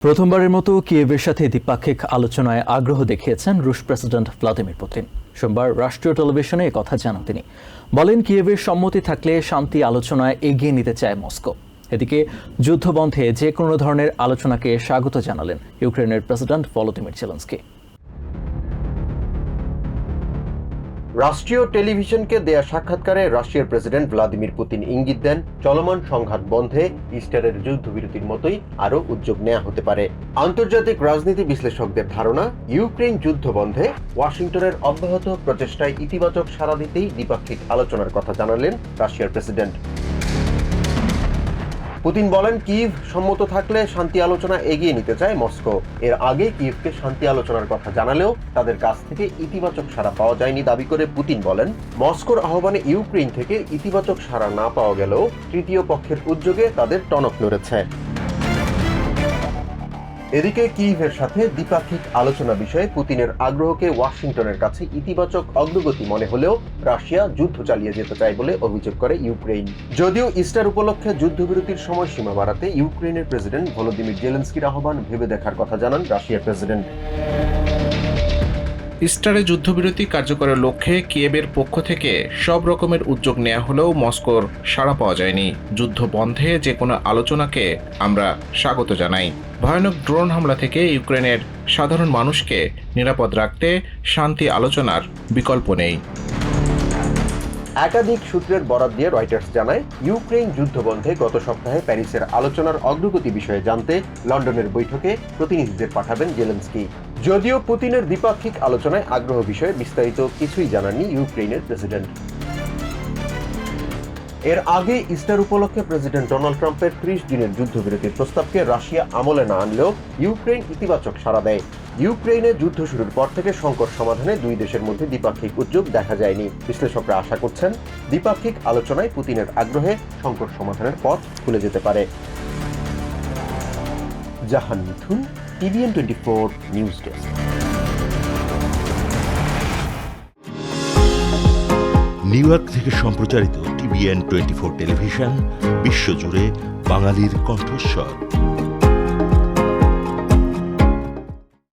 প্রথমবারের মতো কিয়েভের সাথে দ্বিপাক্ষিক আলোচনায় আগ্রহ দেখিয়েছেন রুশ প্রেসিডেন্ট ভ্লাদিমির পুতিন। সোমবার রাষ্ট্রীয় টেলিভিশনে কথা জানান তিনি। বলেন, কিয়েভের সম্মতি থাকলে শান্তি আলোচনায় এগিয়ে নিতে চায় মস্কো। এদিকে যুদ্ধবন্ধে যে কোনো ধরনের আলোচনাকে স্বাগত জানালেন ইউক্রেনের প্রেসিডেন্ট ভলোদিমির জেলেনস্কি। রাষ্ট্রীয় টেলিভিশনকে দেয়া সাক্ষাৎকারে রাশিয়ার প্রেসিডেন্ট ভ্লাদিমির পুতিন ইঙ্গিত দেন, চলমান সংঘাত বন্ধে ইস্টারের যুদ্ধবিরতির মতোই আরও উদ্যোগ নেওয়া হতে পারে। আন্তর্জাতিক রাজনীতি বিশ্লেষকদের ধারণা, ইউক্রেন যুদ্ধ বন্ধে ওয়াশিংটনের অব্যাহত প্রচেষ্টায় ইতিবাচক সাড়া দিতেই দ্বিপাক্ষিক আলোচনার কথা জানালেন রাশিয়ার প্রেসিডেন্ট। পুতিন বলেন, কিয়েভ সম্মত থাকলে শান্তি আলোচনা এগিয়ে নিতে চায় মস্কো। এর আগে কিয়েভকে শান্তি আলোচনার কথা জানালেও তাদের কাছ থেকে ইতিবাচক সাড়া পাওয়া যায়নি দাবি করে পুতিন বলেন, মস্কোর আহ্বানে ইউক্রেন থেকে ইতিবাচক সাড়া না পাওয়া গেলেও তৃতীয় পক্ষের উদ্যোগে তাদের টনক নড়েছে। এদিকে কিয়েভের সাথে দ্বিপাক্ষিক আলোচনা বিষয়ে পুতিনের আগ্রহকে ওয়াশিংটনের কাছে ইতিবাচক অগ্রগতি মনে হলেও রাশিয়া যুদ্ধ চালিয়ে যেতে চায় বলে অভিযোগ করে ইউক্রেন। যদিও ইস্টার উপলক্ষে যুদ্ধবিরতির সময়সীমা বাড়াতে ইউক্রেনের প্রেসিডেন্ট ভলোদিমির জেলেনস্কির আহ্বান ভেবে দেখার কথা জানান রাশিয়ার প্রেসিডেন্ট। ইস্টারে যুদ্ধবিরতি কার্যকরের লক্ষ্যে কিয়েভের পক্ষ থেকে সব রকমের উদ্যোগ নেওয়া হলেও মস্কোর সাড়া পাওয়া যায়নি। যুদ্ধ বন্ধে যে কোনো আলোচনাকে আমরা স্বাগত জানাই। ভয়ানক ড্রোন হামলা থেকে ইউক্রেনের সাধারণ মানুষকে নিরাপদ রাখতে শান্তি আলোচনার বিকল্প নেই। একাধিক সূত্রের বরাত দিয়ে রয়টার্স জানায়, ইউক্রেন যুদ্ধবন্ধে গত সপ্তাহে প্যারিসের আলোচনার অগ্রগতি বিষয়ে জানতে লন্ডনের বৈঠকে প্রতিনিধিদের পাঠাবেন জেলেনস্কি। যদিও পুতিনের দ্বিপাক্ষিক আলোচনায় আগ্রহ বিষয়ে বিস্তারিত কিছুই জানাননি ইউক্রেনের প্রেসিডেন্ট। এর আগে ইস্টার উপলক্ষে প্রেসিডেন্ট ডোনাল্ড ট্রাম্পের 30 দিনের যুদ্ধবিরতির প্রস্তাবকে রাশিয়া আমলে না আনলেও ইউক্রেন ইতিবাচক সাড়া দেয়। ইউক্রেনে যুদ্ধ শুরুর পর থেকে সংকট সমাধানে দুই দেশের মধ্যে দ্বিপাক্ষিক উদ্যোগ দেখা যায়নি। বিশ্লেষকরা আশা করছেন, দ্বিপাক্ষিক আলোচনায় পুতিনের আগ্রহে সংকট সমাধানের পথ খুলে যেতে পারে। জাহান মিথুন, TVN 24 news desk. New York থেকে সম্প্রচারিত TVN 24 টেলিভিশন বিশ্বজুড়ে বাঙালির কণ্ঠস্বর।